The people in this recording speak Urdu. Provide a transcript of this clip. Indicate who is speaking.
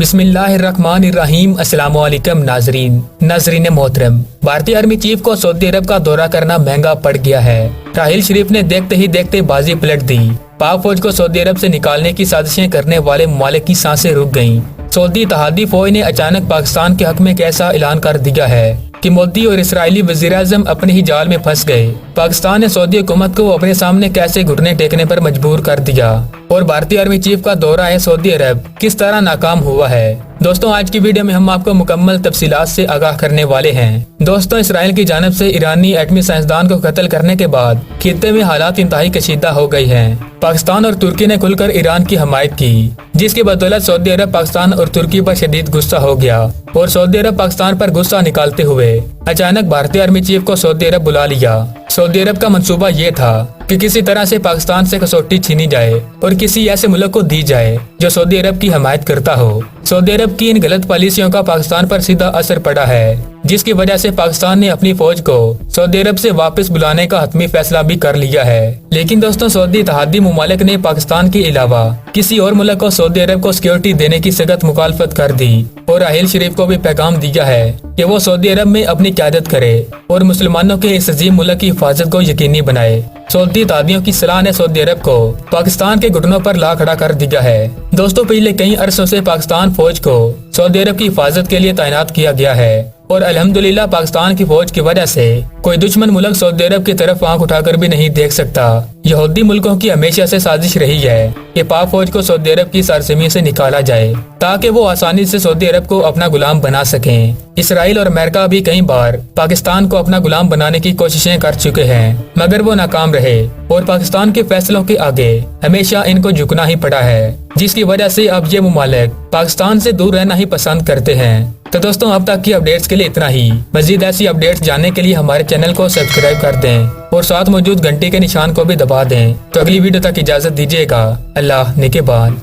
Speaker 1: بسم اللہ الرحمن الرحیم۔ السلام علیکم ناظرین محترم، بھارتی آرمی چیف کو سعودی عرب کا دورہ کرنا مہنگا پڑ گیا ہے۔ راحیل شریف نے دیکھتے ہی دیکھتے بازی پلٹ دی۔ پاک فوج کو سعودی عرب سے نکالنے کی سازشیں کرنے والے ممالک کی سانسیں رک گئیں۔ سعودی اتحادی فوج نے اچانک پاکستان کے حق میں کیسا اعلان کر دیا ہے کہ مودی اور اسرائیلی وزیراعظم اپنے ہی جال میں پھنس گئے۔ پاکستان نے سعودی حکومت کو اپنے سامنے کیسے گھٹنے ٹیکنے پر مجبور کر دیا، اور بھارتی آرمی چیف کا دورہ ہے سعودی عرب کس طرح ناکام ہوا ہے۔ دوستوں، آج کی ویڈیو میں ہم آپ کو مکمل تفصیلات سے آگاہ کرنے والے ہیں۔ دوستوں، اسرائیل کی جانب سے ایرانی ایٹمی سائنسدان کو قتل کرنے کے بعد خطے میں حالات انتہائی کشیدہ ہو گئی ہیں۔ پاکستان اور ترکی نے کھل کر ایران کی حمایت کی، جس کی بدولت سعودی عرب پاکستان اور ترکی پر شدید غصہ ہو گیا، اور سعودی عرب پاکستان پر غصہ نکالتے ہوئے اچانک بھارتی آرمی چیف کو سعودی عرب بلا لیا۔ سعودی عرب کا منصوبہ یہ تھا کہ کسی طرح سے پاکستان سے کسوٹی چھینی جائے اور کسی ایسے ملک کو دی جائے جو سعودی عرب کی حمایت کرتا ہو۔ سعودی عرب کی ان غلط پالیسیوں کا پاکستان پر سیدھا اثر پڑا ہے، جس کی وجہ سے پاکستان نے اپنی فوج کو سعودی عرب سے واپس بلانے کا حتمی فیصلہ بھی کر لیا ہے۔ لیکن دوستوں، سعودی اتحادی ممالک نے پاکستان کے علاوہ کسی اور ملک کو سعودی عرب کو سیکیورٹی دینے کی سخت مخالفت کر دی، اور راحیل شریف کو بھی پیغام دیا ہے کہ وہ سعودی عرب میں اپنی قیادت کرے اور مسلمانوں کے اس عظیم ملک کی حفاظت کو یقینی بنائے۔ سعودی اتحادیوں کی صلاح نے سعودی عرب کو پاکستان کے گھٹنوں پر لا کھڑا کر دیا ہے۔ دوستوں، پچھلے کئی عرصوں سے پاکستان فوج کو سعودی عرب کی حفاظت کے لیے تعینات کیا گیا ہے، اور الحمدللہ پاکستان کی فوج کی وجہ سے کوئی دشمن ملک سعودی عرب کی طرف آنکھ اٹھا کر بھی نہیں دیکھ سکتا۔ یہودی ملکوں کی ہمیشہ سے سازش رہی ہے کہ پاک فوج کو سعودی عرب کی سرزمین سے نکالا جائے تاکہ وہ آسانی سے سعودی عرب کو اپنا غلام بنا سکیں۔ اسرائیل اور امریکہ بھی کئی بار پاکستان کو اپنا غلام بنانے کی کوششیں کر چکے ہیں، مگر وہ ناکام رہے، اور پاکستان کے فیصلوں کے آگے ہمیشہ ان کو جھکنا ہی پڑا ہے، جس کی وجہ سے اب یہ ممالک پاکستان سے دور رہنا ہی پسند کرتے ہیں۔ تو دوستوں، اب تک کی اپڈیٹس کے لیے اتنا ہی۔ مزید ایسی اپڈیٹس جاننے کے لیے ہمارے چینل کو سبسکرائب کر دیں اور ساتھ موجود گھنٹی کے نشان کو بھی دبا دیں۔ تو اگلی ویڈیو تک اجازت دیجیے گا۔ اللہ نگہبان۔